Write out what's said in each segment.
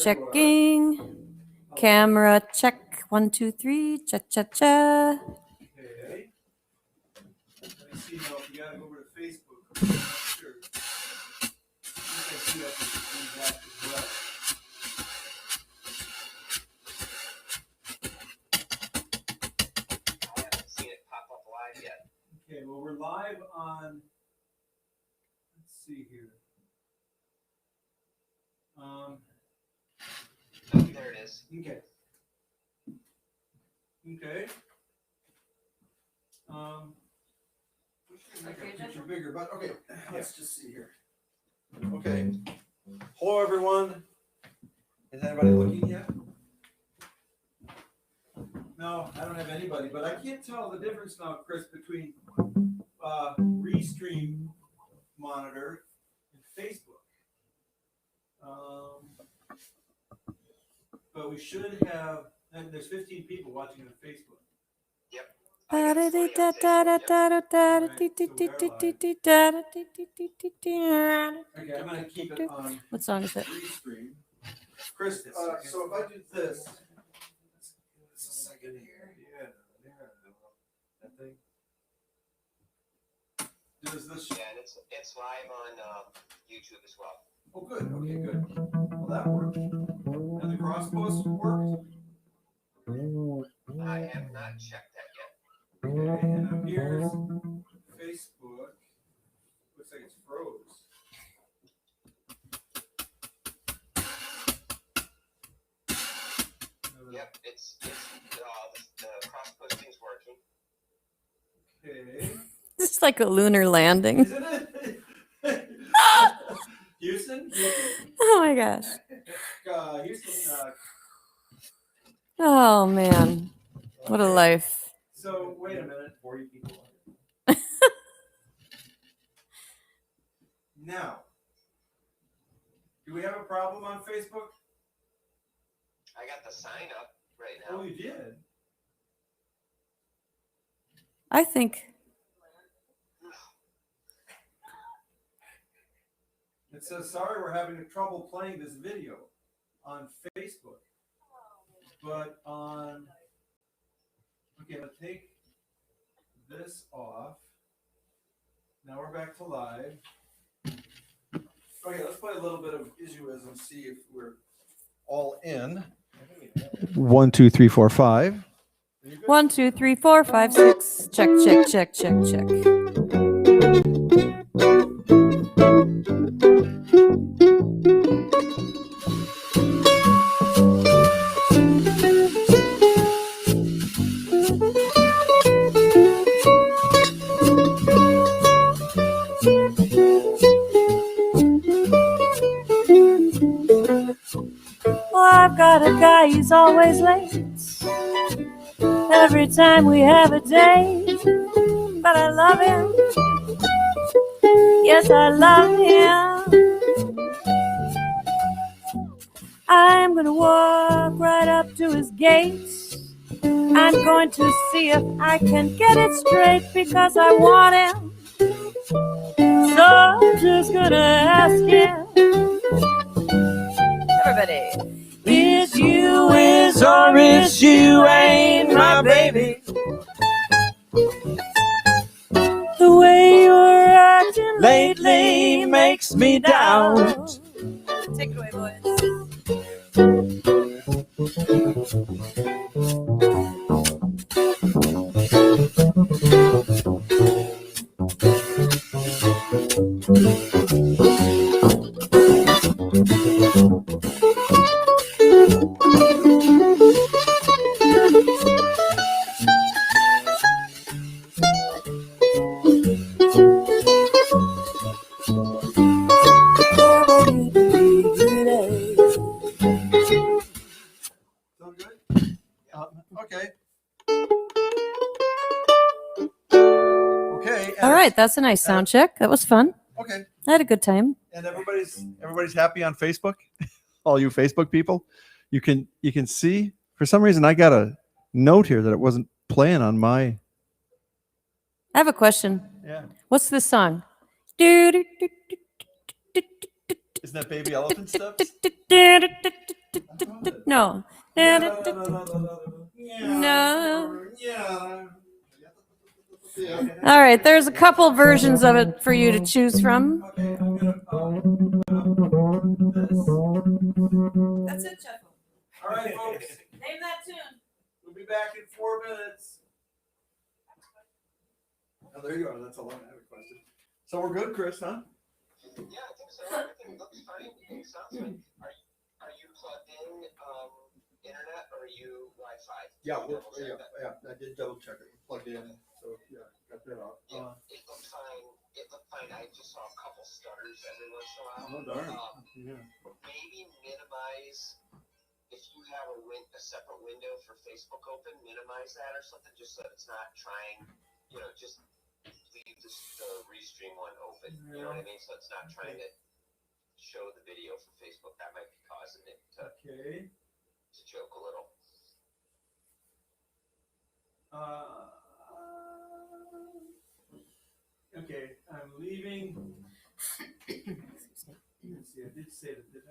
Checking. Camera check. 1, 2, 3. Cha cha cha. Okay. Let me see now if you gotta go over to Facebook. I'm not sure. I think I do have to do that as well. I haven't seen it pop up live yet. Okay, well we're live on. Let's see here. Oh, there it is. Okay. Okay. We should make our picture bigger, but okay, let's just see here. Okay. Hello, everyone. Is anybody looking yet? No, I don't have anybody, but I can't tell the difference now, Chris, between Restream monitor and Facebook. But we should have, and there's 15 people watching on Facebook. Yep. Okay, I'm gonna keep it on. What song is it? Restream. Chris, so if I do this, it's a second here. Yeah, that thing. Does this? Yeah, and it's live on YouTube as well. Oh, good. Okay, good. Well, that works. And the cross post works. I have not checked that yet. Okay, and up here's Facebook. Looks like it's froze. Yep, it's the cross posting's working. Okay. This is like a lunar landing. Isn't it? Houston? Oh my gosh. Houston. Oh man. What a life. So, wait a minute. 40 people. Now, do we have a problem on Facebook? I got the sign up right now. Oh, you did? I think It says, sorry, we're having trouble playing this video on Facebook. But on, okay, let's take this off. Now we're back to live. Okay, let's play a little bit of Isuas and see if we're all in. 1, 2, 3, 4, 5. 1, 2, 3, 4, 5, 6. Check, check, check, check, check. I've got a guy, he's always late. Every time we have a date, but I love him. Yes, I love him. I'm gonna walk right up to his gate. I'm going to see if I can get it straight because I want him. So I'm just gonna ask him. Everybody. Is you is or is you ain't my baby? The way you're acting lately makes me doubt. Take it away, boys. All right, that's a nice sound check. That was fun. Okay. I had a good time. And everybody's happy on Facebook. All you Facebook people, you can see. For some reason, I got a note here that it wasn't playing on my. I have a question. Yeah. What's this song? Isn't that Baby Elephant stuff? No. Yeah, No. yeah. All right, there's a couple versions of it for you to choose from. Okay, I'm gonna put up this. That's it, Jeff. All right, folks. Name that tune. We'll be back in 4 minutes. Oh, there you are. That's all I have a question. So we're good, Chris, huh? Yeah, I think so. Everything looks fine. It sounds good. Are you plugged in internet or are you Wi-Fi? Yeah, I did double check it. Plugged in, so yeah, got that off. Yeah, it looked fine. It looked fine. I just saw a couple stutters every once in a while. Oh darn. Yeah. Maybe minimize if you have a separate window for Facebook open. Minimize that or something, just so it's not trying. Just leave the restream one open. You know what I mean? So it's not trying to show the video for Facebook. That might be causing it to choke a little. Okay, I'm leaving. Let's see, I did say that, didn't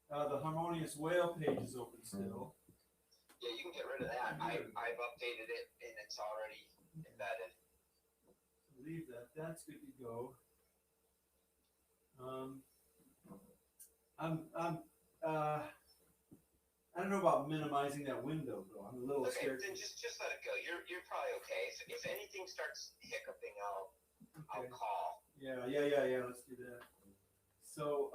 I? The Harmonious Wail page is open still. Yeah, you can get rid of that. I've updated it and it's already embedded. Leave that. That's good to go. I don't know about minimizing that window though. I'm a little scared. Then just let it go. You're probably okay. If anything starts hiccuping, I'll call. Yeah. Let's do that. So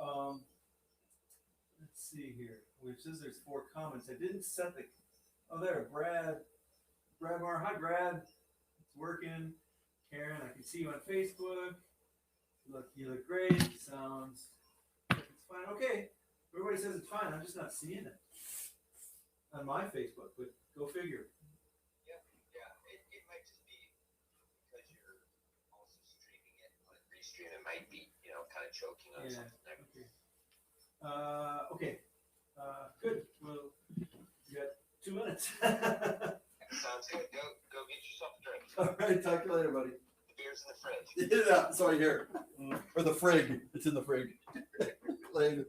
let's see here. Which says there's 4 comments. I didn't set the. Oh, there, Brad Mar. Hi, Brad. It's working. Karen, I can see you on Facebook. You look great. Sounds like it's fine. Okay. Everybody says it's fine. I'm just not seeing it on my Facebook, but go figure. Yeah. It might just be because you're also streaming it on Restream. It might be, kind of choking on something. Okay. Good. Well, you got 2 minutes. Sounds good. Go get yourself a drink. All right. Talk to you later, buddy. The beer's in the fridge. Yeah. Sorry, here. Or the frig. It's in the frig. Later.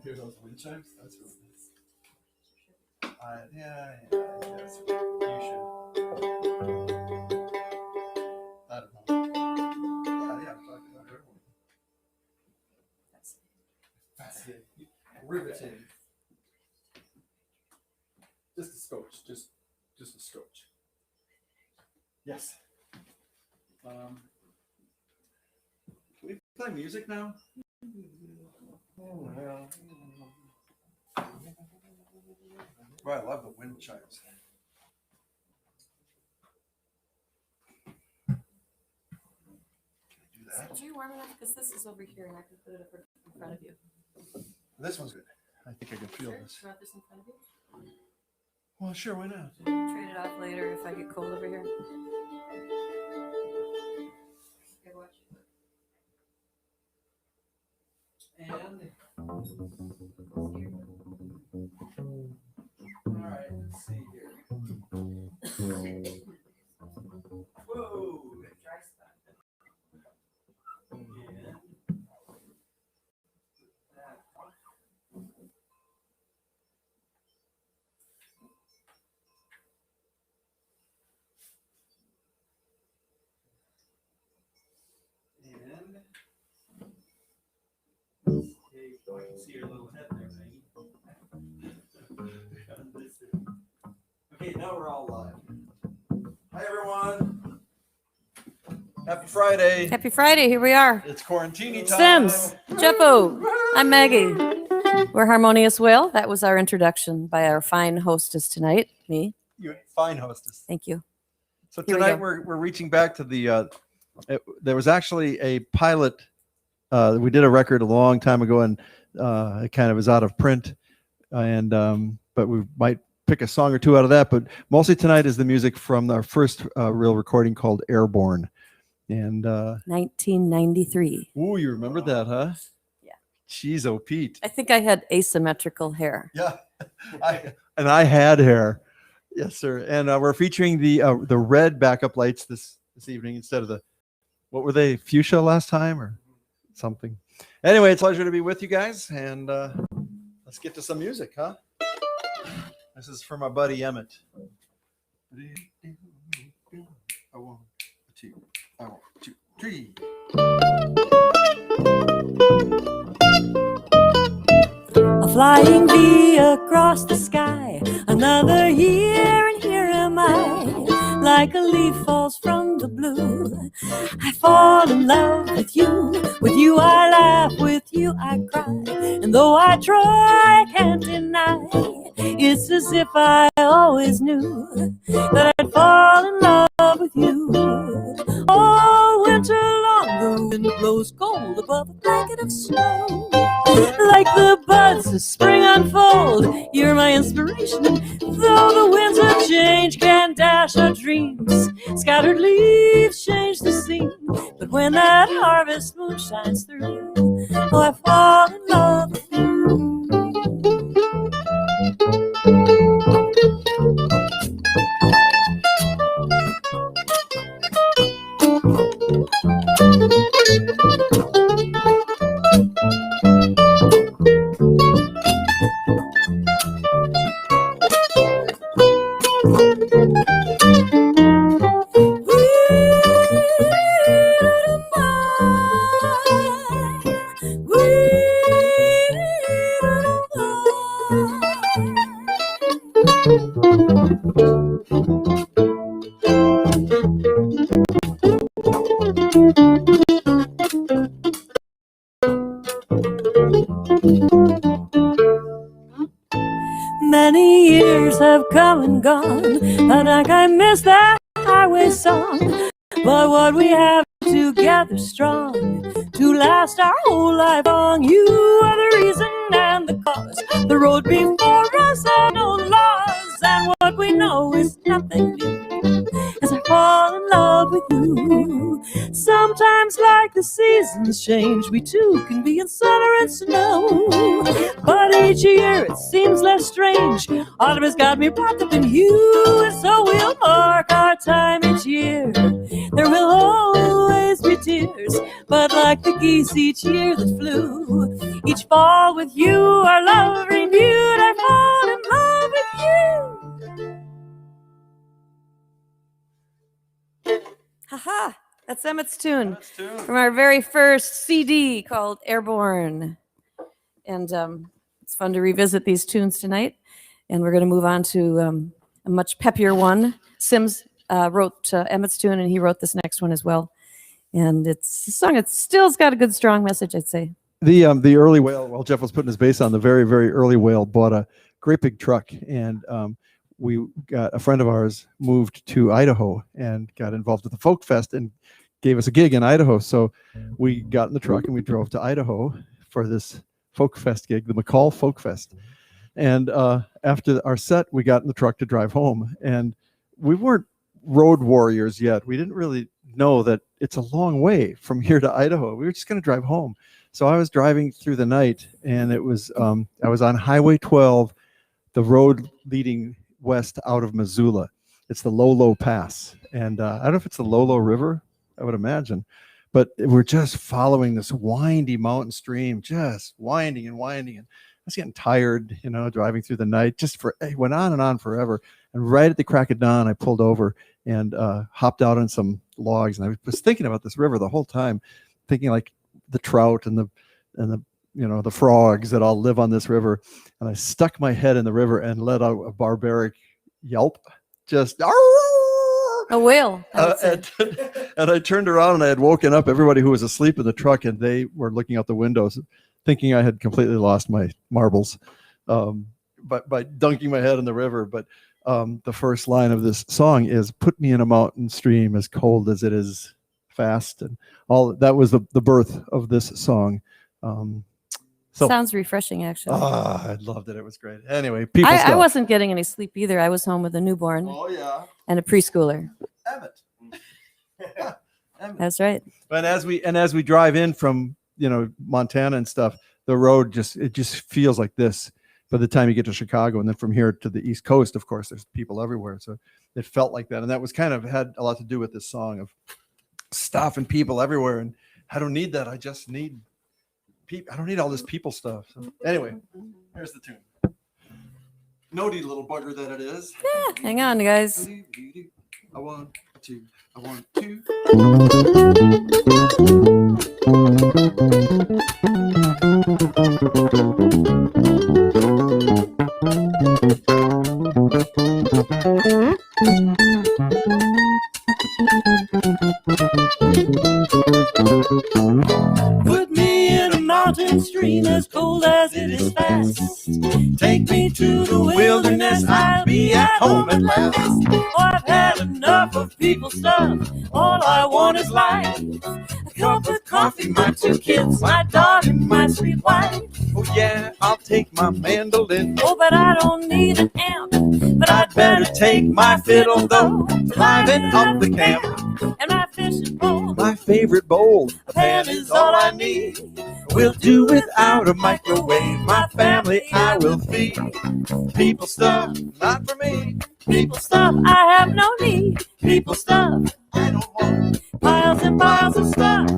Hear those wind chimes? That's really nice. Yeah, yes, you should. I don't know. Yeah, I'm talking about Airborne. Fascinating. Riveting. Just a scotch. Just a scotch. Yes. Can we play music now? Boy, I love the wind chimes. Can I do that? Are you warm enough? Because this is over here and I can put it up in front of you. This one's good. I think I can feel Sure? this. You want this in front of you? Well, sure, why not? Trade it off later if I get cold over here. Okay, watch. And all right, let's see here. Whoa! Dry spot. I can see your little head there, Maggie. Okay, now we're all live. Hi, everyone. Happy Friday. Happy Friday. Here we are. It's Quarantini time. Sims, Jeppo, I'm Maggie. We're Harmonious Wail. That was our introduction by our fine hostess tonight, me. You're fine hostess. Thank you. So Here we tonight go. we're reaching back to the. There was actually a pilot. We did a record a long time ago, and it kind of is out of print. And but we might pick a song or two out of that. But mostly tonight is the music from our first real recording called Airborne. And 1993. ooh, you remember that, huh? Yeah. Jeez, oh Pete. I think I had asymmetrical hair. Yeah, I had hair. Yes, sir. And we're featuring the red backup lights this evening instead of the, what were they, fuchsia last time, or something. Anyway, it's a pleasure to be with you guys, and let's get to some music, huh? This is for my buddy Emmett. A one, two, a one, two, three. A flying V across the sky, another year, and here am I. Like a leaf falls from the blue, I fall in love with you. With you I laugh, with you I cry, and though I try, I can't deny. It's as if I always knew that I'd fall in love with you. All winter long the wind blows cold above a blanket of snow. Like the buds of spring unfold, you're my inspiration. Though the winds of change can dash our dreams, scattered leaves change the scene. But when that harvest moon shines through, oh, I fall in love with you. Many years have come and gone, and I miss that highway song. But what we have together strong to last our whole life long. You are the reason and the cause. The road before us had no laws, and what we know is nothing new. As I fall in love with you, sometimes like the seasons change, we too can be in summer and snow. But each year it seems less strange. Autumn has got me wrapped up in you, and so we'll mark our time each year. There will always be tears, but like the geese each year that flew, each fall with you, our love renewed, I fall in love with you. Haha, that's Emmett's tune from our very first CD called Airborne. And it's fun to revisit these tunes tonight. And we're going to move on to a much peppier one. Sims wrote Emmett's tune, and he wrote this next one as well. And it's a song. It's got a good, strong message, I'd say. The early Wail, while Jeff was putting his bass on, the very, very early Wail bought a great big truck, and we got a friend of ours moved to Idaho and got involved with the Folk Fest and gave us a gig in Idaho. So we got in the truck and we drove to Idaho for this Folk Fest gig, the McCall Folk Fest. And after our set, we got in the truck to drive home, and we weren't road warriors yet. We didn't really know that it's a long way from here to Idaho. We were just going to drive home. So I was driving through the night, and it was I was on Highway 12, the road leading west out of Missoula. It's the Lolo Pass, and I don't know if it's the Lolo River, I would imagine, but we're just following this windy mountain stream, just winding and winding, and I was getting tired, driving through the night. It went on and on forever. And right at the crack of dawn, I pulled over and hopped out on some logs, and I was thinking about this river the whole time, thinking like the trout and the frogs that all live on this river. And I stuck my head in the river and let out a barbaric yelp, just a whale. And I turned around, and I had woken up everybody who was asleep in the truck, and they were looking out the windows thinking I had completely lost my marbles by dunking my head in the river. But the first line of this song is, "Put me in a mountain stream as cold as it is fast," and all that was the birth of this song. Sounds refreshing, actually. I loved it. It was great. Anyway, I wasn't getting any sleep either. I was home with a newborn. Oh yeah, and a preschooler. Emmett. Emmett. That's right. And as we drive in from Montana and stuff, the road just feels like this by the time you get to Chicago. And then from here to the East Coast, of course, there's people everywhere. So it felt like that. And that was had a lot to do with this song of stuff and people everywhere. And I don't need that. I just need I don't need all this people stuff. So, anyway, here's the tune. Nody little bugger that it is. Yeah, hang on, guys. I want to. I want to. Put me in a mountain stream as cold as it is fast. Take me to the wilderness, I'll be at home at last. Oh, I've had enough of people stuff. All I want is life. A cup of coffee, my 2 kids, my dog, and my sweet wife. Oh yeah, I'll take my mandolin. Oh, but I don't need an amp. But I'd better take my fiddle though, liven up the camp. And my fishing pole. My favorite bowl, a pan is all I need. We'll do without a microwave. My family I will feed. People stuff, not for me. People stuff, I have no need. People stuff, I don't want. piles and piles of stuff.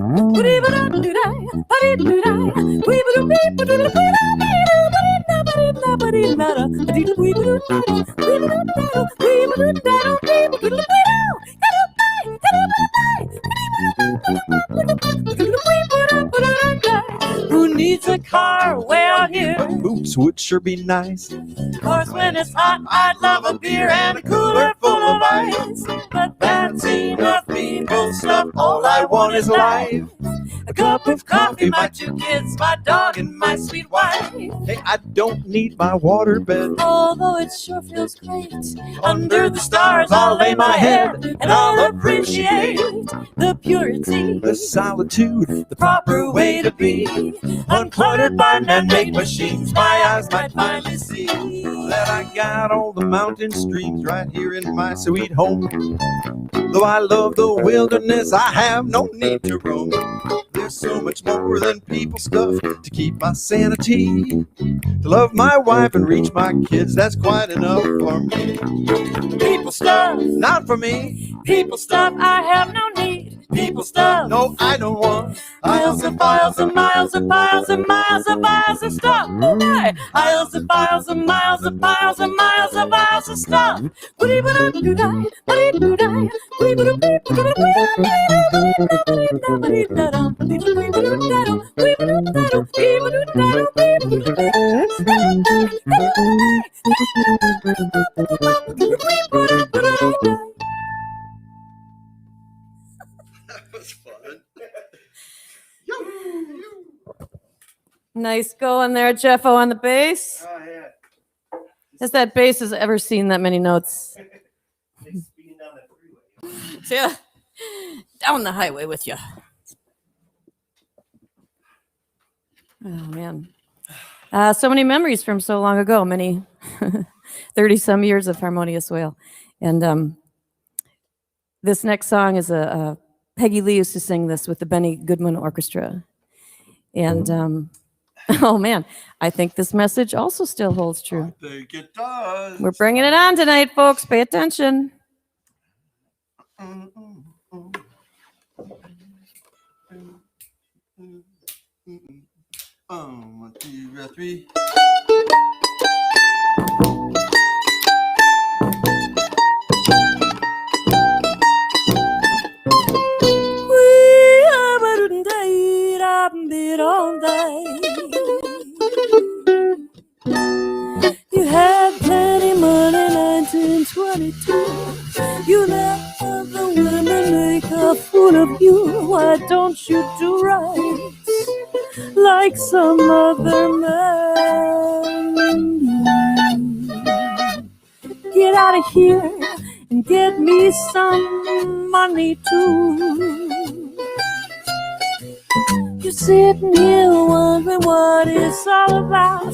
Who needs a car way out here? Boots would sure be nice. Of course, when it's hot, I'd love a beer and a cooler full of ice. But that's enough people stuff. All I want is life. A cup of coffee, my 2 kids, my dog, and my sweet wife. Hey, I don't need my water bed. Although it sure feels great. Under the stars, I'll lay my head and I'll appreciate the purity, The solitude, the proper way to be. Uncluttered by man-made machines, my eyes might finally see that I got all the mountain streams right here in my sweet home. Though I love the wilderness, I have no need to roam. There's so much more than people stuff to keep my sanity. To love my wife and reach my kids, that's quite enough for me. People stuff, Not for me. people stuff, I have no need. People stuff, No, I don't want. miles and miles and miles and miles and miles and miles of stuff. Oh my! Miles and miles and miles and miles and miles and miles of stuff. That was fun. Nice going there, Jeffo on the bass. Oh, yeah. Has that bass has ever seen that many notes? Speeding down that freeway. Yeah. Down the highway with you. Oh, man. So many memories from so long ago, many 30-some years of Harmonious Wail. And this next song is Peggy Lee used to sing this with the Benny Goodman Orchestra. And, oh, man, I think this message also still holds true. I think it does. We're bringing it on tonight, folks. Pay attention. One, two, three. You had plenty money, 1922. You let other women make a fool of you. Why don't you do right like some other man? Get out of here and get me some money too. You're sitting here wondering what it's all about.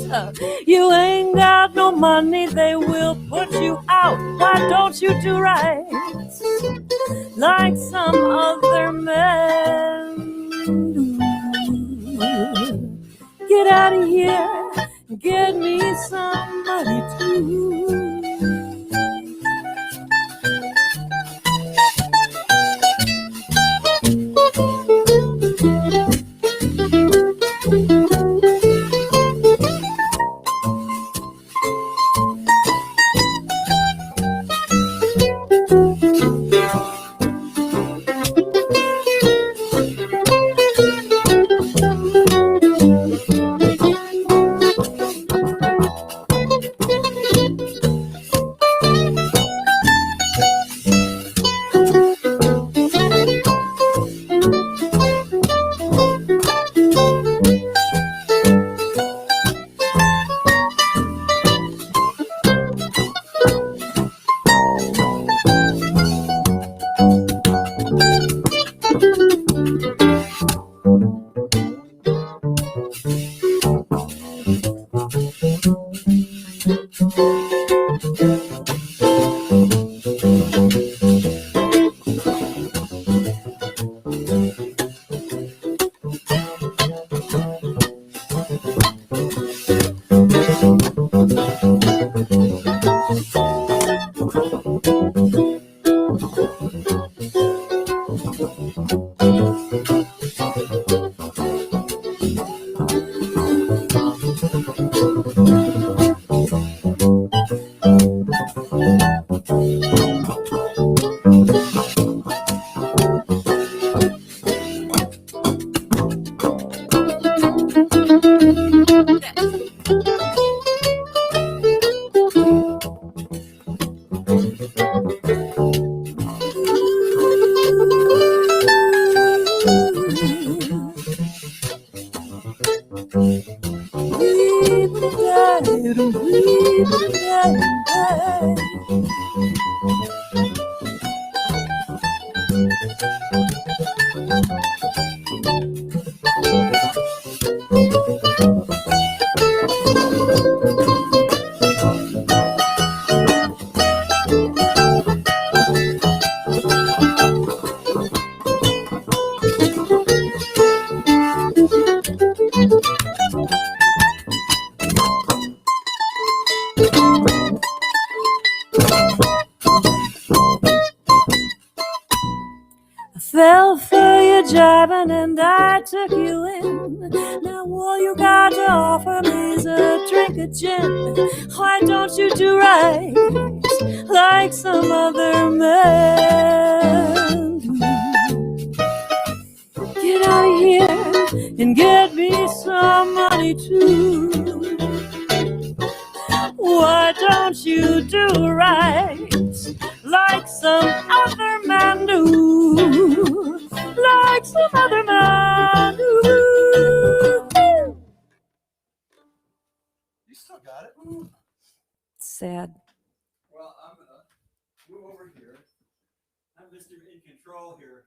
You ain't got no money, they will put you out. Why don't you do right like some other man do? Get out of here and get me some money too. Fell for you jiving and I took you in. Now all you got to offer me is a drink of gin. Why don't you do right like some other man do? Get out of here and get me some money too. Why don't you do right like some other man do? Like some other man do. You still got it? Sad. Well, I'm going to move over here. I'm Mr. In Control here.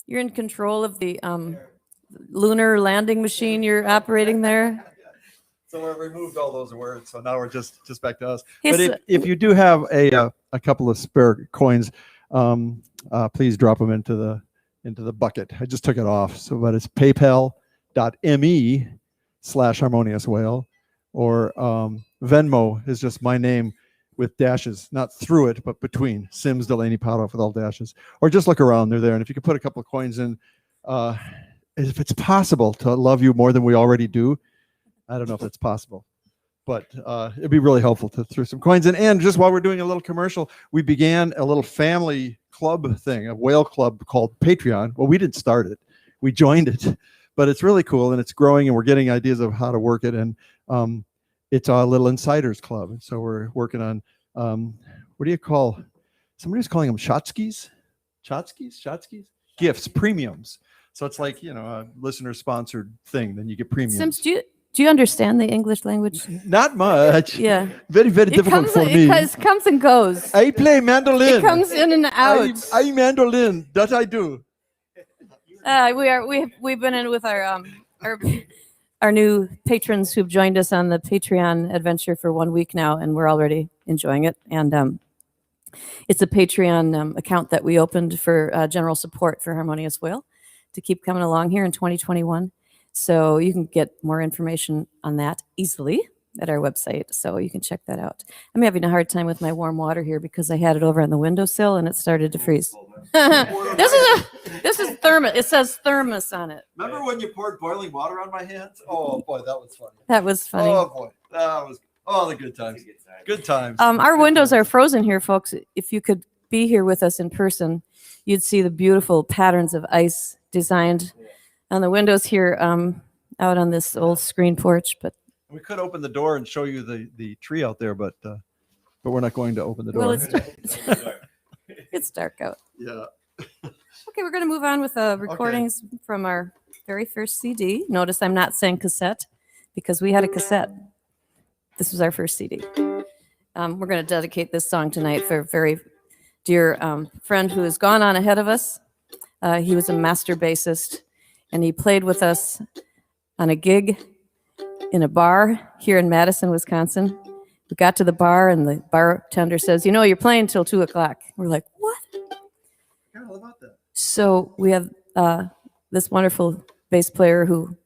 You're in control of the lunar landing machine you're operating there? So we removed all those words, so now we're just back to us. Hey, But if you do have a couple of spare coins, please drop them into the bucket. I just took it off. So, but it's paypal.me/Harmonious Wail, or Venmo is just my name with dashes, not through it, but between. Sims Delaney Potoff with all dashes. Or just look around, they're there. And if you could put a couple of coins in, if it's possible to love you more than we already do, I don't know if that's possible, but it'd be really helpful to throw some coins in. And just while we're doing a little commercial, we began a little family club thing, a whale club called Patreon. Well, we didn't start it. We joined it, but it's really cool and it's growing and we're getting ideas of how to work it. And it's a little insiders club. And so we're working on, what do you call, somebody's calling them Shotskis? Gifts, premiums. So it's like, a listener sponsored thing. Then you get premiums. Sims, do you understand the English language? Not much. Yeah. Very, very difficult for me. It comes and goes. I play mandolin. It comes in and out. I mandolin. That I do. We've been in with our new patrons who've joined us on the Patreon adventure for 1 week now, and we're already enjoying it. And it's a Patreon account that we opened for general support for Harmonious Wail to keep coming along here in 2021. So you can get more information on that easily at our website. So you can check that out. I'm having a hard time with my warm water here because I had it over on the windowsill and it started to freeze. This is thermos. It says thermos on it. Remember when you poured boiling water on my hands? Oh boy, that was funny. That was funny. Oh boy, that was the good times. Good times. Our windows are frozen here, folks. If you could be here with us in person, you'd see the beautiful patterns of ice designed on the windows here out on this old screen porch. But we could open the door and show you the tree out there, but we're not going to open the door. Well, it's dark out. Yeah. Okay, we're going to move on with recordings from our very first CD. Notice I'm not saying cassette because we had a cassette. This was our first CD. We're going to dedicate this song tonight for a very dear friend who has gone on ahead of us. He was a master bassist, and he played with us on a gig in a bar here in Madison, Wisconsin. We got to the bar, and the bartender says, you're playing till 2:00. We're like, what? Yeah, how about that? So we have this wonderful bass player who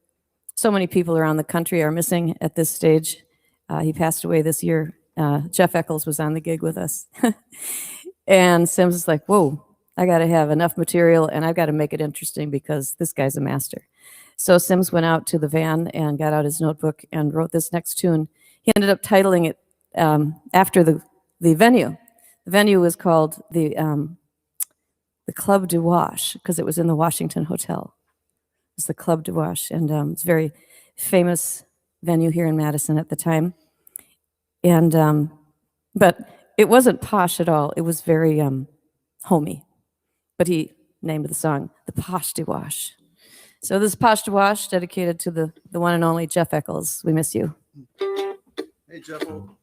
so many people around the country are missing at this stage. He passed away this year. Jeff Eccles was on the gig with us. And Sims is like, whoa, I got to have enough material, and I've got to make it interesting because this guy's a master. So Sims went out to the van and got out his notebook and wrote this next tune. He ended up titling it after the venue. The venue was called the Club du Wash because it was in the Washington Hotel. It was the Club du Wash, and it's a very famous venue here in Madison at the time. And but it wasn't posh at all. It was very homey. But he named the song the Posh du Wash. So this is Posh du Wash, dedicated to the one and only Jeff Eccles. We miss you. Hey, Jeffo.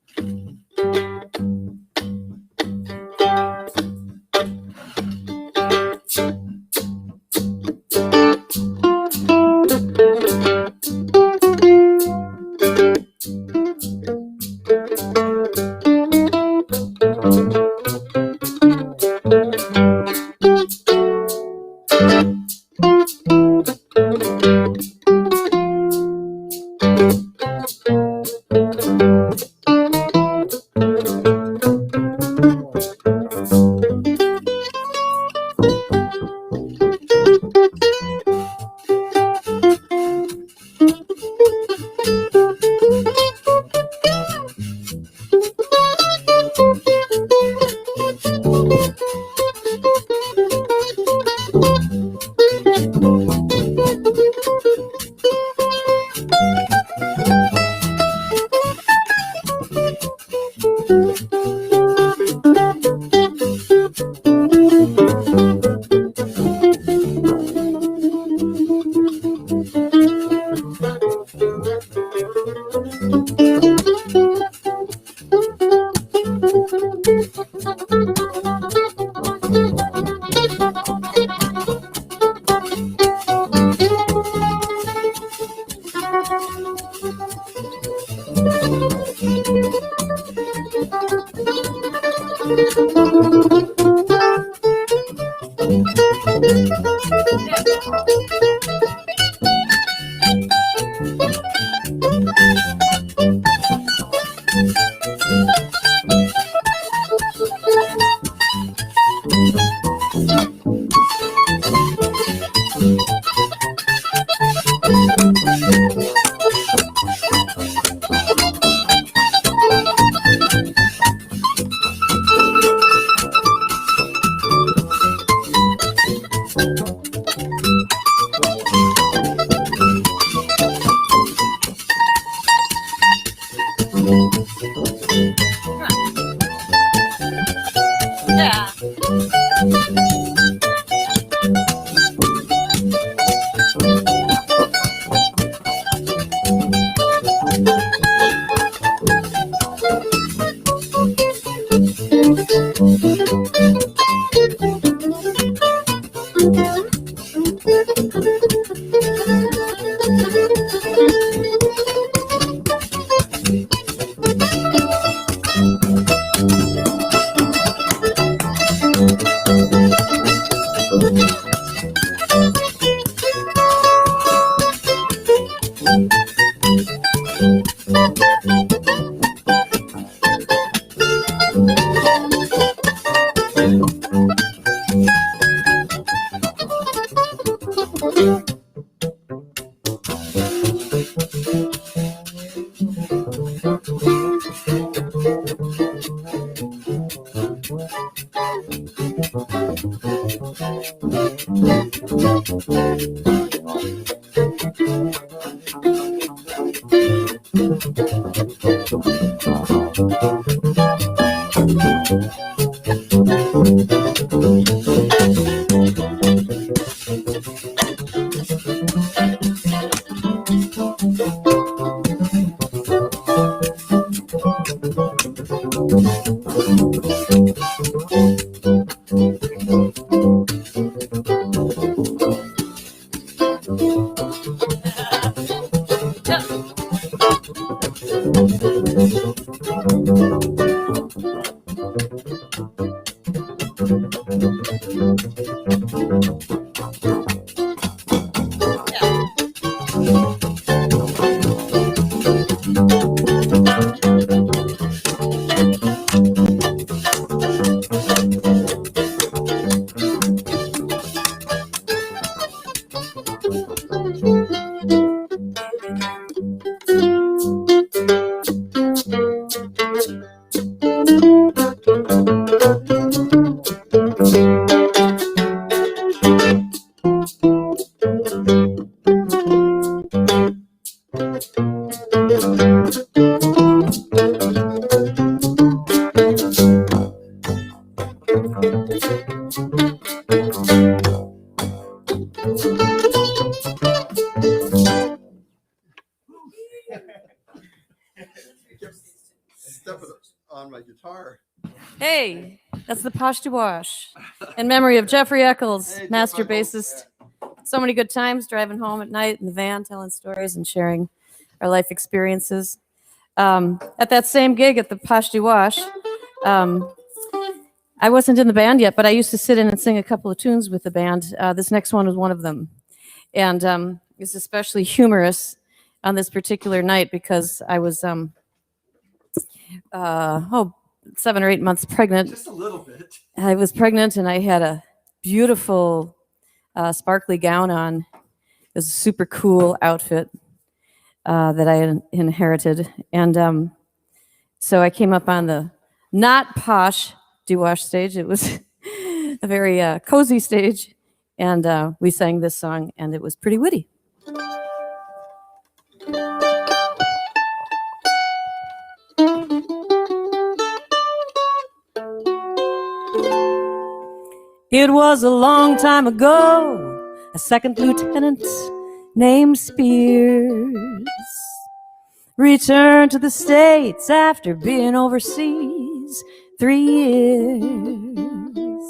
That's the Posh to Wash. In memory of Jeffrey Eccles, Hey, master Jeff Eccles, bassist. So many good times driving home at night in the van, telling stories and sharing our life experiences. At that same gig at the Posh to Wash, I wasn't in the band yet, but I used to sit in and sing a couple of tunes with the band. This next one was one of them. And it's especially humorous on this particular night because I was 7 or 8 months pregnant. Just a little bit. I was pregnant and I had a beautiful sparkly gown on. It was a super cool outfit that I inherited. And so I came up on the not posh Dewash stage. It was a very cozy stage. And we sang this song and it was pretty witty. It was a long time ago, a second lieutenant named Spears returned to the States after being overseas 3 years.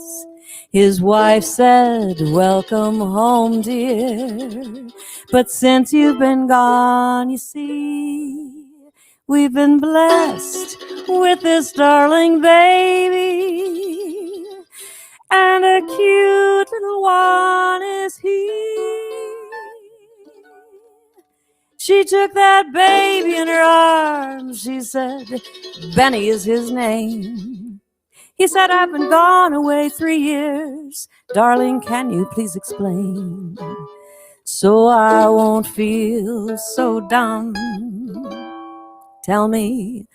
His wife said, "Welcome home, dear, but since you've been gone, you see, we've been blessed with this darling baby. And a cute little one is he." She took that baby in her arms. She said, "Benny is his name." He said, "I've been gone away 3 years. Darling, can you please explain? So I won't feel so dumb. Tell me,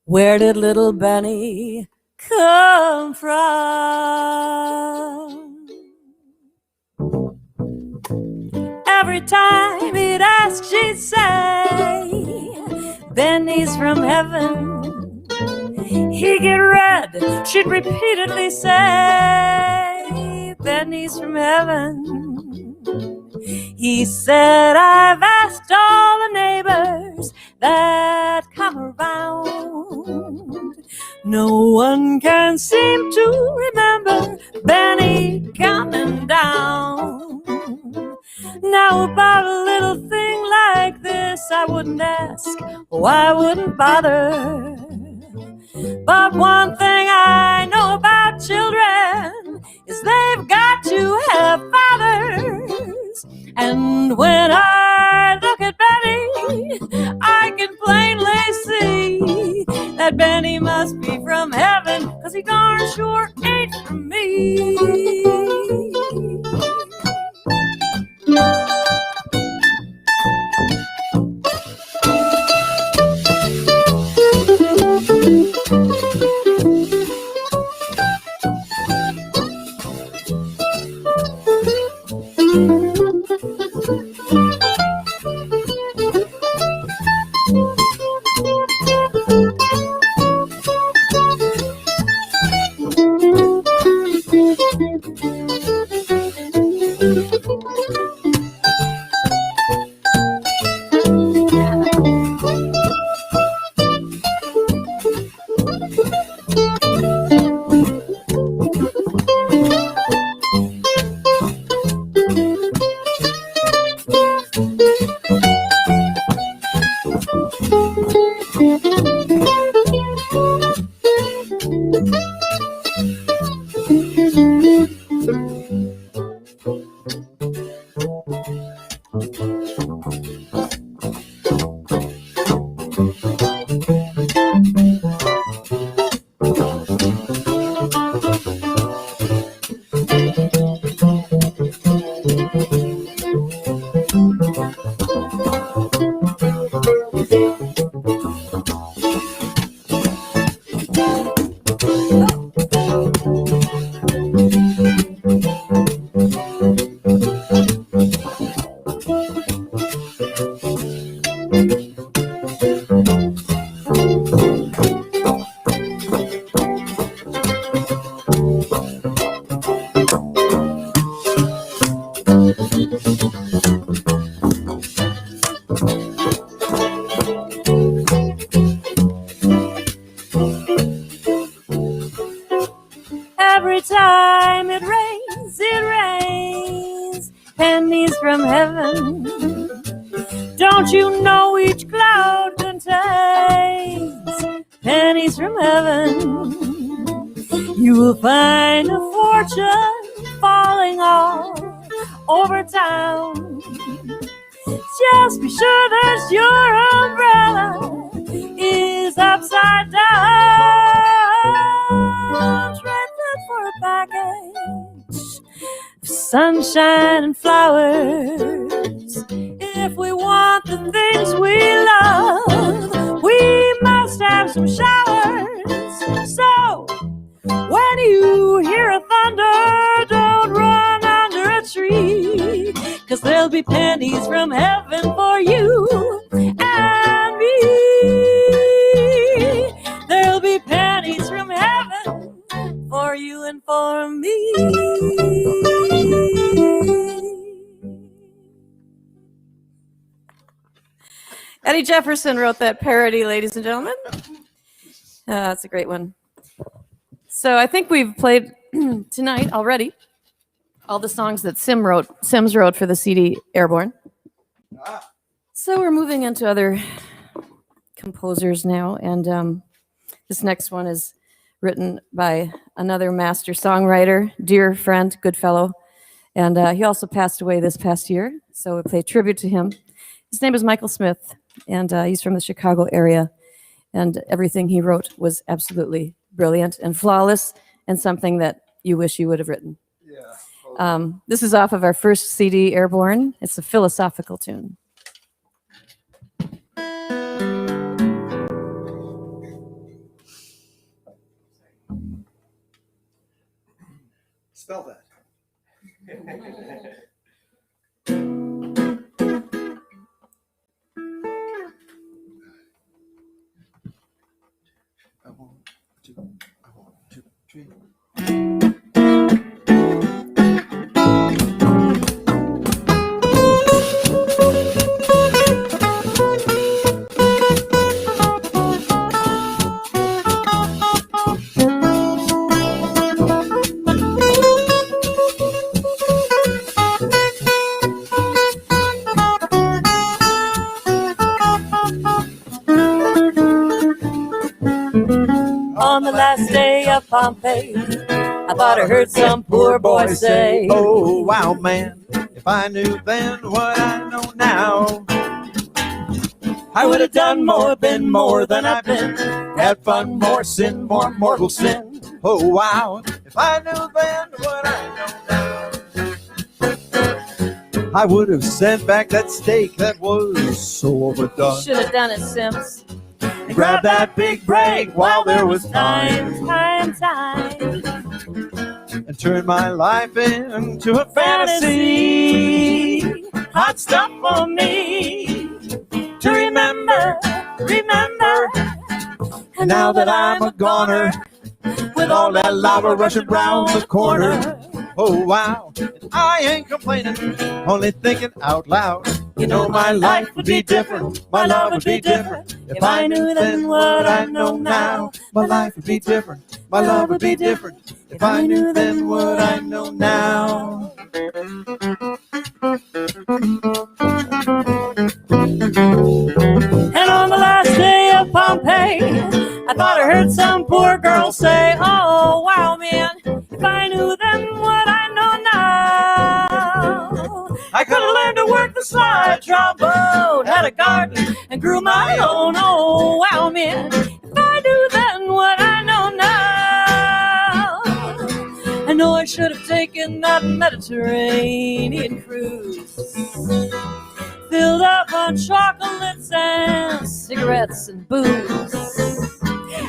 where did little Benny come from?" Every time he'd ask, she'd say, "Benny's from heaven." He'd get red, she'd repeatedly say, "Benny's from heaven." He said, "I've asked all the neighbors that come around. No one can seem to remember Benny coming down. Now about a little thing like this, I wouldn't ask, oh, I wouldn't bother. But one thing I know about children is they've got to have fathers. And when I look at Benny, I can plainly see that Benny must be from heaven, 'cause he darn sure ain't from me." pennies from heaven. Don't you know each cloud contains pennies from heaven? You will find a fortune falling all over town. Just be sure that your umbrella is upside down. Trade that for a package of sunshine and flowers. If we want the things we love, we must have some showers. So when you hear a thunder, don't run under a tree, 'cause there'll be pennies from heaven for you and me. There'll be pennies from heaven for you and for me. Eddie Jefferson wrote that parody, ladies and gentlemen. That's a great one. So I think we've played tonight already all the songs that Sims wrote for the CD Airborne. So we're moving into other composers now, and this next one is written by another master songwriter, dear friend, good fellow, and he also passed away this past year, so we play tribute to him. His name is Michael Smith, and he's from the Chicago area, and everything he wrote was absolutely brilliant and flawless, and something that you wish you would have written. Yeah. This is off of our first CD, Airborne. It's a philosophical tune. Spell that. I want to, three. On the last day of Pompeii, I thought I heard some poor boy say, "Oh, wow, man, if I knew then what I know now, I would have done more, been more than I've been, had fun, more sin, more mortal sin. Oh, wow, if I knew then what I know now, I would have sent back that steak that was so overdone. should have done it, Sims. And grab that big break while there was time, Time. and turn my life into a fantasy. Hot stuff for me to remember. And now that I'm a goner, with all that lava rushing round the corner, oh wow, I ain't complaining, only thinking out loud. You know my life would be different, my love would be different, if I knew then what I know now. My life would be different, my love would be different, if I knew then what I know now. And on the last day of Pompeii, I thought I heard some poor girl say, oh, wow, man, if I knew then what I know now, I could have learned to work the slide trombone, had a garden, and grew my own. Oh, wow, man, if I knew then what I know now, I know I should have taken that Mediterranean cruise, filled up on chocolates and cigarettes and booze,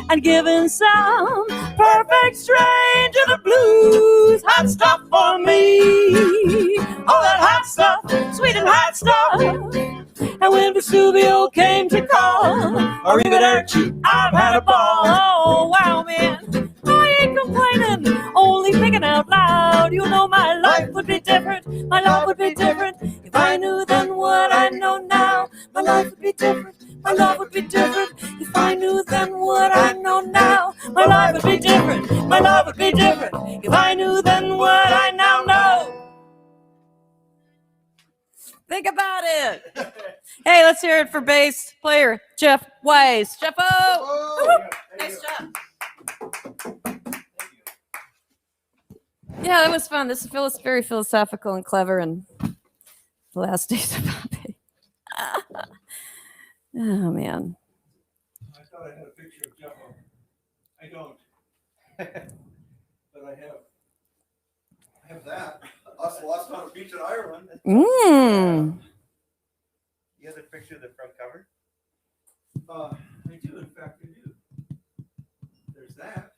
and given some perfect stranger the blues. Hot stuff for me, all that hot stuff, sweet and hot stuff. And when Vesuvio came to call, arrivederci, I've had a ball. Oh, wow, man, I ain't complaining, only thinking out loud. You know my life would be different, my love would be different, if I knew then what I know now. My life would be different, my love would be different, if I knew then what I know now. My life would be different, my love would be different, if I knew then what I now know. Think about it. Hey, let's hear it for bass player Jeff Wise. Jeff O. Nice job. Yeah, that was fun. This is very philosophical and clever, and the last days of Pompeii. Oh man. I thought I had a picture of Jeff. I don't. But I have that. Us lost on a beach in Ireland. Mm. You have a picture of the front cover? I do, in fact, I do. There's that.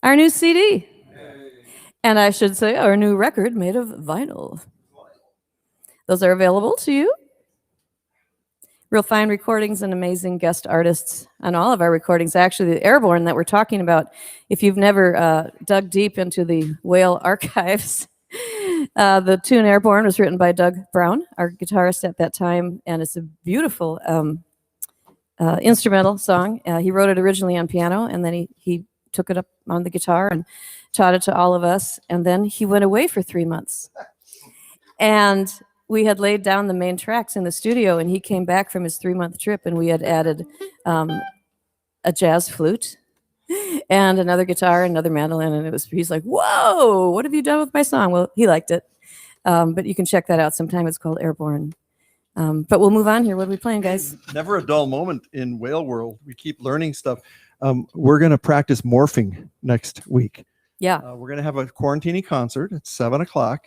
Our new CD. Hey. And I should say our new record made of vinyl. Those are available to you. Real fine recordings and amazing guest artists on all of our recordings. Actually, the Airborne that we're talking about, if you've never dug deep into the Wail archives, the tune Airborne was written by Doug Brown, our guitarist at that time, and it's a beautiful instrumental song. He wrote it originally on piano, and then he took it up on the guitar and taught it to all of us, and then he went away for 3 months. And we had laid down the main tracks in the studio, and he came back from his 3-month trip, and we had added a jazz flute and another guitar, another mandolin, and he's like, "Whoa, what have you done with my song?" Well, he liked it, but you can check that out sometime. It's called Airborne. But we'll move on here. What are we playing, guys? Never a dull moment in Wail world. We keep learning stuff. We're going to practice morphing next week. Yeah. We're going to have a Quarantini concert at 7:00.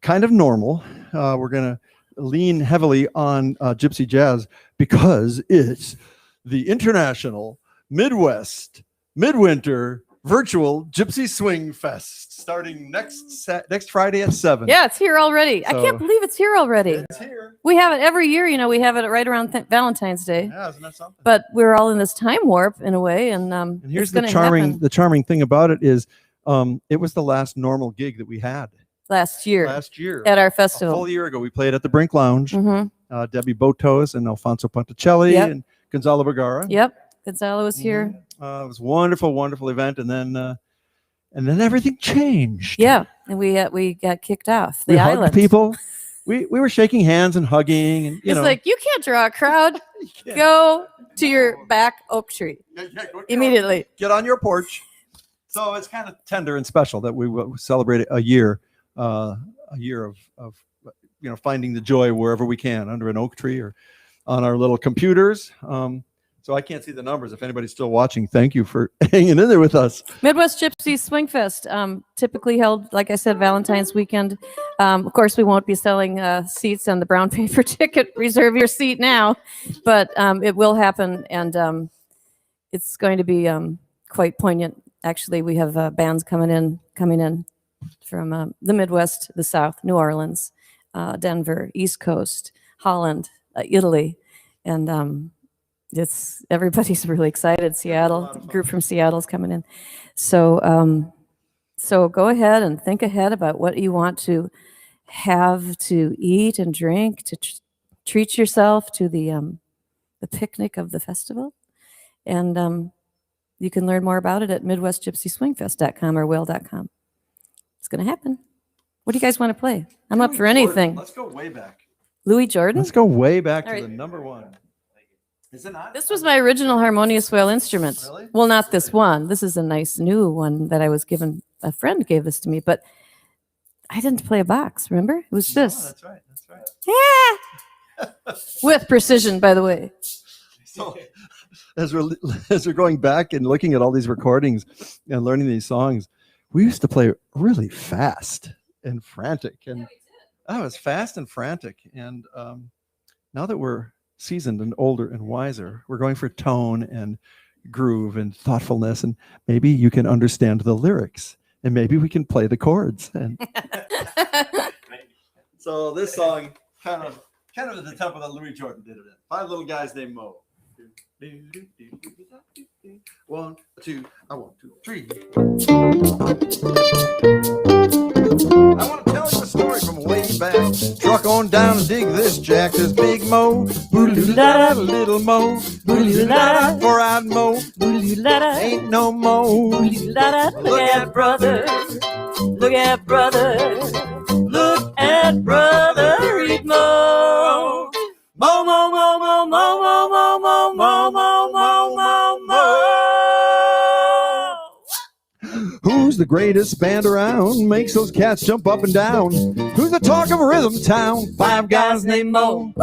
Kind of normal. We're going to lean heavily on gypsy jazz because it's the International Midwest Midwinter Virtual Gypsy Swing Fest starting next Friday at 7. Yeah, it's here already. So, I can't believe it's here already. It's here. We have it every year. You know, we have it right around Valentine's Day. Yeah, isn't that something? But we're all in this time warp in a way, and here's it's the gonna happen. charming thing about it is it was the last normal gig that we had last year at our a festival. full year ago. We played at the Brink Lounge. Mm-hmm. Debbie Botos and Alfonso Ponticelli Yep. and Gonzalo Bergara. Yep, Gonzalo was here. It was a wonderful event, and then everything changed. Yeah, and we got kicked off the We island. hugged people. We were shaking hands and hugging, and It's like, you can't draw a crowd. Go to your back oak tree immediately. Get on your porch. So it's kind of tender and special that we will celebrate a year of finding the joy wherever we can, under an oak tree or on our little computers. So I can't see the numbers. If anybody's still watching, thank you for hanging in there with us. Midwest Gypsy Swing Fest, typically held, like I said, Valentine's weekend. Of course, we won't be selling seats on the brown paper ticket. Reserve your seat now, but it will happen, and it's going to be quite poignant. Actually, we have bands coming in from the Midwest, the South, New Orleans, Denver, East Coast, Holland, Italy, and everybody's really excited. Seattle, a group from Seattle is coming in. So go ahead and think ahead about what you want to have to eat and drink to treat yourself to the picnic of the festival, and you can learn more about it at MidwestGypsySwingFest.com or Wail.com. It's going to happen. What do you guys want to play? I'm up for anything. Let's go way back. Louis Jordan? Let's go way back All to right. the number one. Is it not? This was my original Harmonious Wail instrument. Really? Well, not this one. This is a nice new one that I was given. A friend gave this to me, but I didn't play a box, remember? It was this. That's right. Yeah. With precision, by the way. So as we're going back and looking at all these recordings and learning these songs, we used to play really fast and frantic, and it was fast and frantic. And now that we're seasoned and older and wiser, we're going for tone and groove and thoughtfulness, and maybe you can understand the lyrics, and maybe we can play the chords. And so this song kind of at the tempo that Louis Jordan did it in. 5 little guys named Mo. 1, 2, 1, 2, 3. I want to tell you a story from way back. Truck on down and dig this jack. There's Big Mo, little Mo, 4-eyed Mo, ain't no Mo. Look at brother, look at brother, look at brother the greatest band around, makes those cats jump up and down. Who's the talk of Rhythm Town? Five guys named Mo.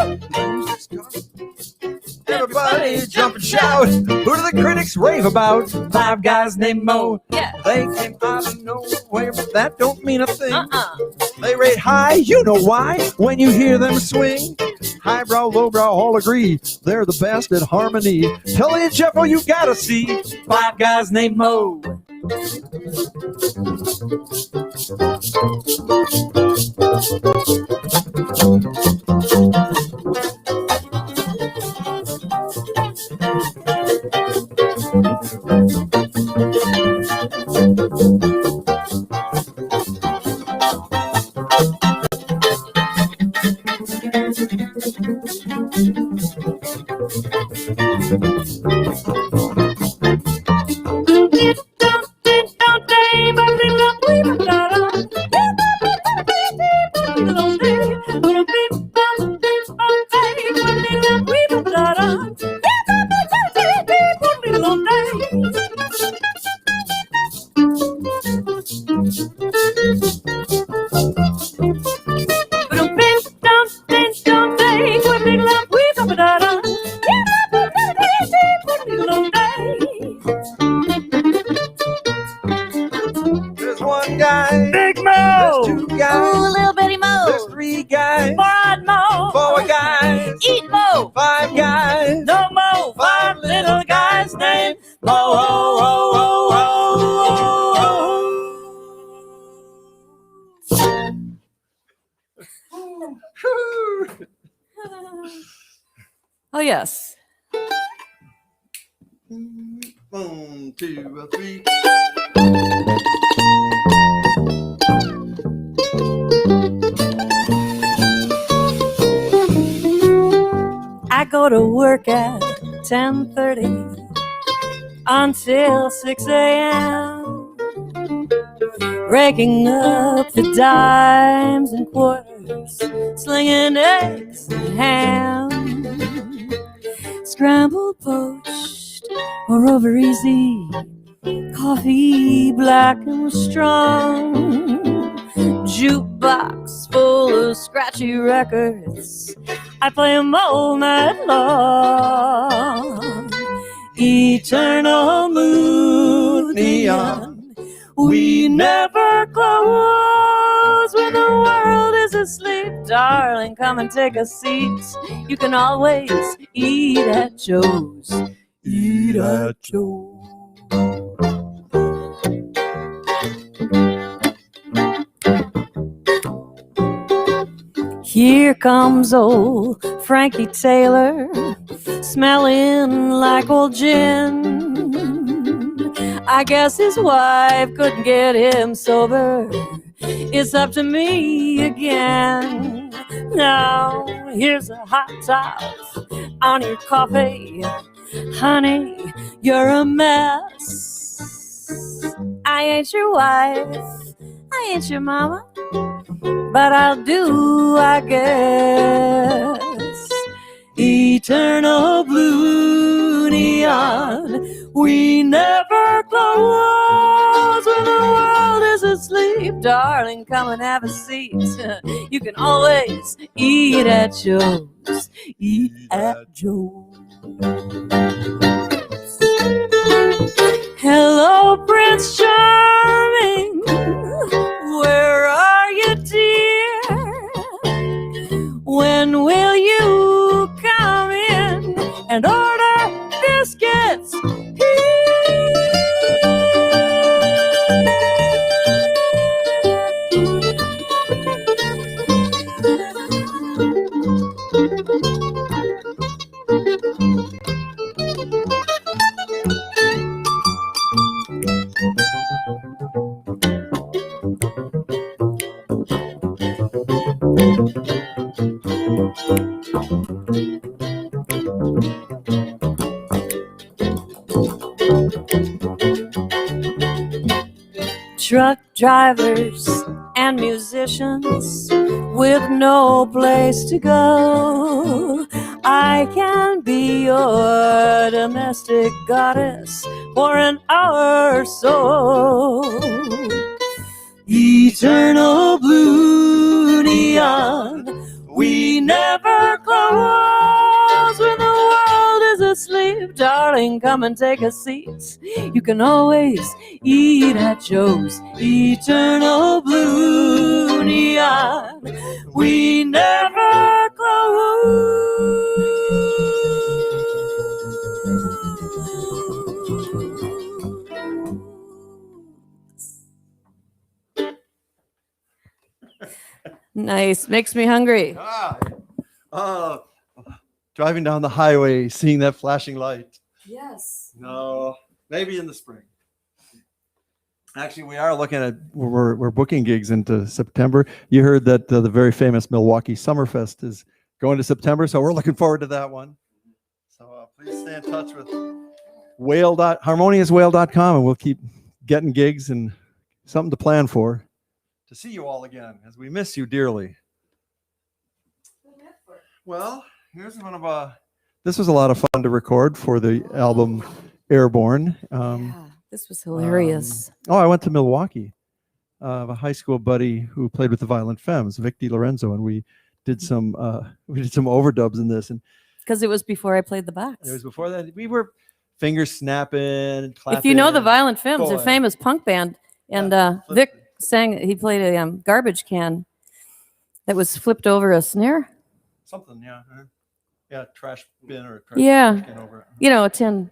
Everybody's jump and shout. Who do the critics rave about? Five guys named Mo. Yeah. They came out of nowhere, but that don't mean a thing. They rate high, you know why, when you hear them swing. Highbrow, lowbrow all agree they're the best at harmony. Tell you, Jeffo, you gotta see Five guys named Mo. There's one guy, Big Mo. There's two guys, Ooh, little bitty Mo. There's three guys, Broad Mo. four guys, Eat Mo. five guys, No Mo. Five little guys named Mo. Oh, oh, oh, oh. Oh, yes. 1, 2, 3. I go to work at 10:30 until 6 a.m. raking up the dimes and quarters, slinging eggs and ham, scrambled, poached, or over easy, coffee black and strong, jukebox full of scratchy records. I play 'em all night long. Eternal moon neon, we never close when the world is asleep. Darling, come and take a seat. You can always eat at Joe's. Eat at Joe's. Here comes old Frankie Taylor, smelling like old gin. I guess his wife couldn't get him sober. It's up to me again. Now here's a hot top on your coffee. Honey, you're a mess. I ain't your wife, I ain't your mama, but I'll do, I guess. Eternal blue neon, we never close when the world is asleep. Darling, come and have a seat. You can always eat at Joe's. Eat at Joe's. Hello, Prince Charming. Where are you, dear? When will you come in and order biscuits truck drivers and musicians with no place to go. I can be your domestic goddess for an hour or so. Eternal blue neon, we never close when the world is asleep. Darling, come and take a seat. You can always eat at Joe's. Eternal blue neon, we never close. Nice. Makes me hungry. Driving down the highway, seeing that flashing light. Yes. No, maybe in the spring. Actually, we are looking at, we're booking gigs into September. You heard that the very famous Milwaukee Summerfest is going to September, so we're looking forward to that one. So please stay in touch with harmoniouswail.com, and we'll keep getting gigs and something to plan for to see you all again, as we miss you dearly. Well, here's one of this was a lot of fun to record for the album Airborne. This was hilarious. I went to Milwaukee. A high school buddy who played with the Violent Femmes, Vic DiLorenzo, and we did some overdubs in this. And because it was before I played the box. it was before that. We were finger snapping, clapping. If you know the Violent Femmes, they're a famous punk band, and Vic sang. He played a garbage can that was flipped over a snare. Something, yeah, trash bin or trash can over it. A tin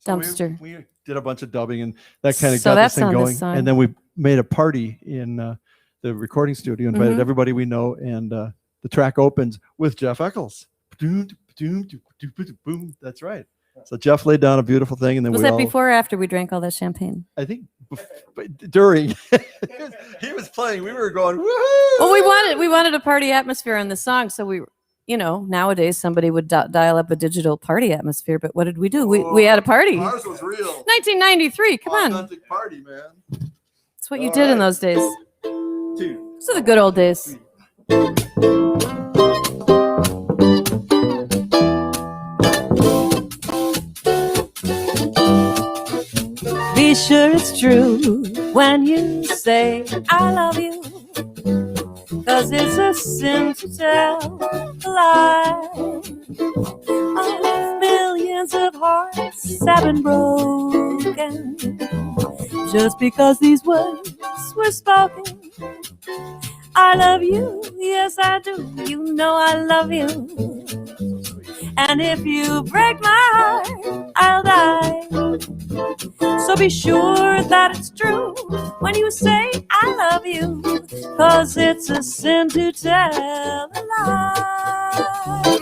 dumpster. We did a bunch of dubbing, and that kind of So got that's this thing on this going. song. And then we made a party in the recording studio, invited everybody we know, and the track opens with Jeff Eccles. Boom, that's right. So Jeff laid down a beautiful thing, and then Was that before or after we drank all that champagne? I think during he was playing, we were going, woohoo! Well, we wanted a party atmosphere on the song, so we, nowadays somebody would dial up a digital party atmosphere, but what did we do? We had a party. Ours was real. 1993. Come on, Authentic party, man. that's what you did in those days. Two. Those are the good old days. Be sure it's true when you say I love you, 'cause it's a sin to tell a lie. Of millions of hearts have been broken just because these words were spoken. I love you, yes I do, you know I love you. And if you break my heart, I'll die. So be sure that it's true when you say I love you, 'cause it's a sin to tell a lie.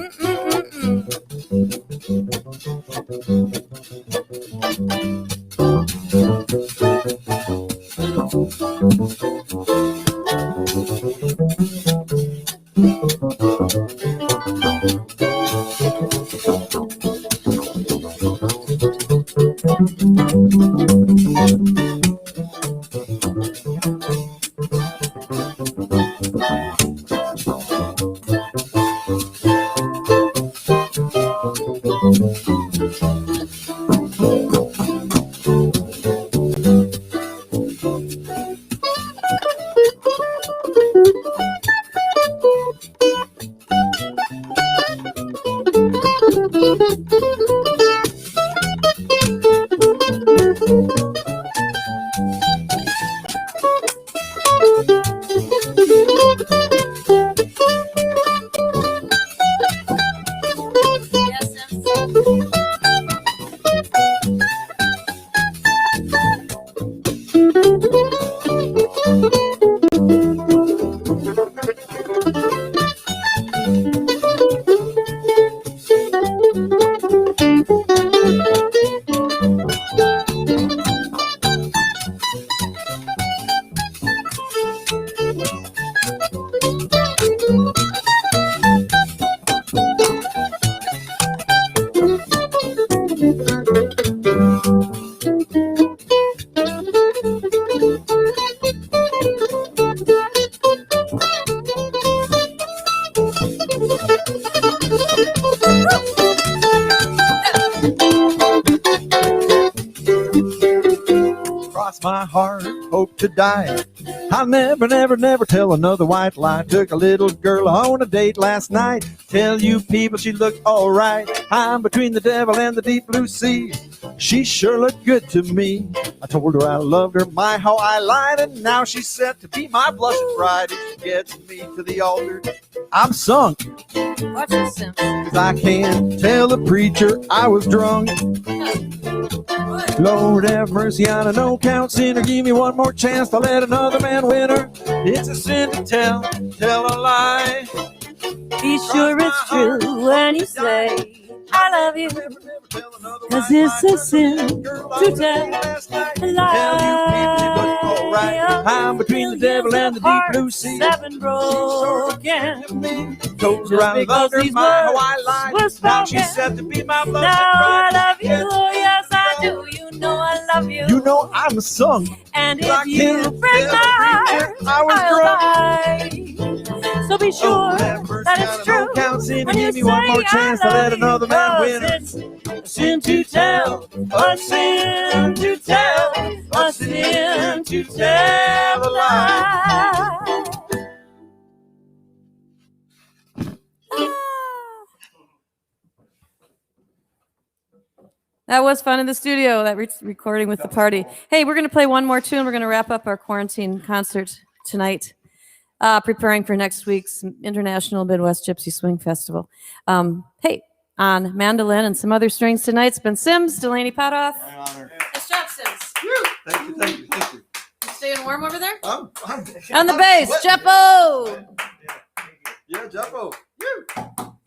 my heart hope to die. I'll never, never, never tell another white lie. Took a little girl on a date last night. Tell you people she looked alright. I'm between the devil and the deep blue sea. She sure looked good to me. I told her I loved her, my how I lied, and now she's set to be my blessed bride. If she gets me to the altar, I'm sunk. Watch this, Sim. 'Cause I can't tell the preacher I was drunk. Lord have mercy on a no-count sinner. Give me one more chance to let another man win her. It's a sin to tell a lie. Be sure it's true when you say I love you. 'Cause it's a sin to tell a lie. I'm between the devil and the deep blue sea. Seven broken. Goes around loved her, my how I lied. Now she's set to be my blessed Now I bride. love you, yes I do. You know I love you. You know I'm sunk. And if I you can't break my heart, I was I'll drunk. lie. So be sure that it's true. When you Give me one more say chance I to let love another you, man 'cause win her. it's a sin to tell, a sin to tell, a sin to tell a lie. That was fun in the studio, that recording with the party. Hey, we're going to play one more tune. We're going to wrap up our quarantine concert tonight, preparing for next week's International Midwest Gypsy Swing Festival. Hey, on mandolin and some other strings tonight, it's been Sims, Delaney Potoff. My honor. Nice job, Sims. Thank you, thank you, thank you. You staying warm over there? I'm On the bass, Jeppo. Yeah, Jeppo.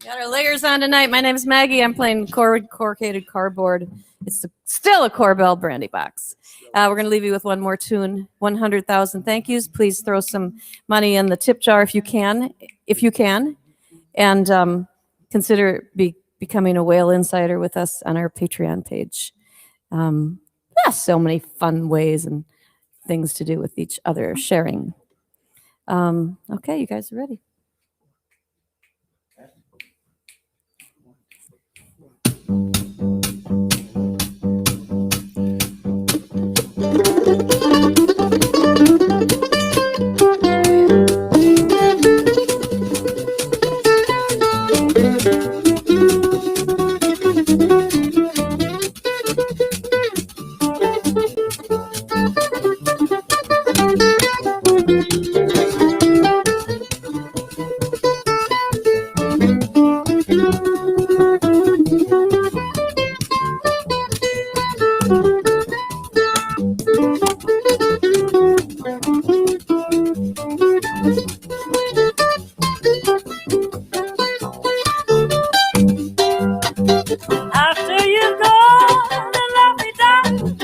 Got our layers on tonight. My name is Maggie. I'm playing corrugated cardboard. It's still a Corbell brandy box. We're going to leave you with one more tune, 100,000 thank yous. Please throw some money in the tip jar if you can, and consider becoming a Whale Insider with us on our Patreon page. So many fun ways and things to do with each other, sharing. Okay, you guys are ready. After you've gone and left me down,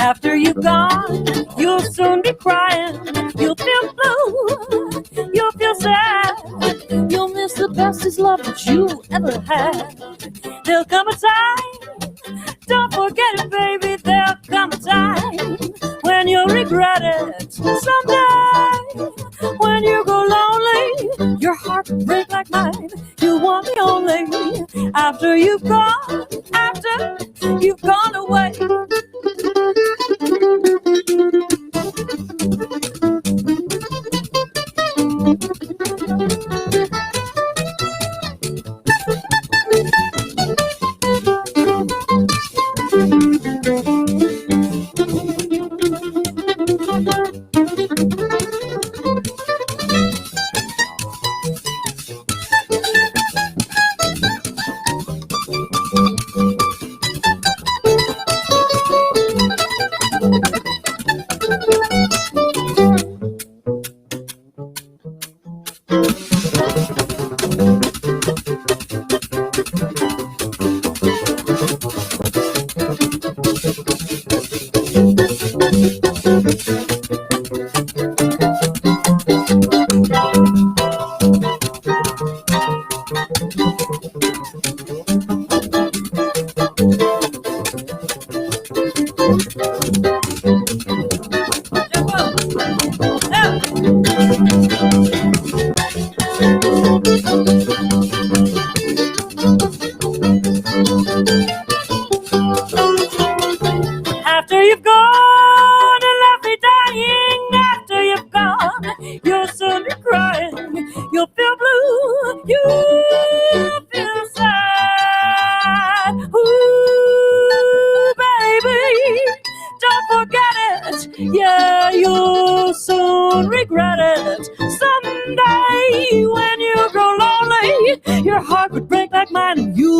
after you've gone, you'll soon be crying. You'll feel blue, you'll feel sad. You'll miss the bestest love that you ever had. There'll come a time, don't forget it, baby. There'll come a time when you'll regret it. Someday, when you go lonely, your heart will break like mine. You want me only after you've gone, after you've gone away.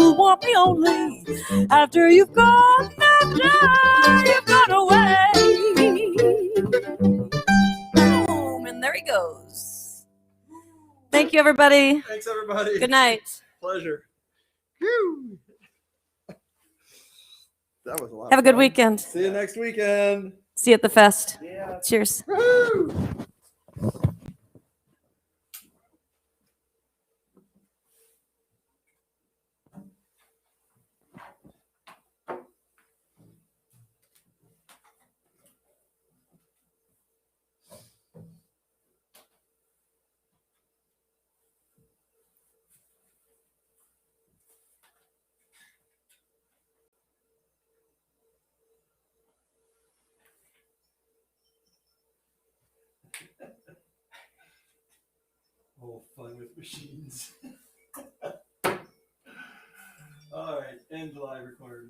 you'll want me only after you've gone away. Boom, and there he goes. Thank you, everybody. Thanks, everybody. Good night. Pleasure. Whew. That was a lot. Have a of good fun. weekend. See you next weekend. See you at the fest. Yeah. Cheers. Woo-hoo! Oh, fun with machines. All right, end live recording.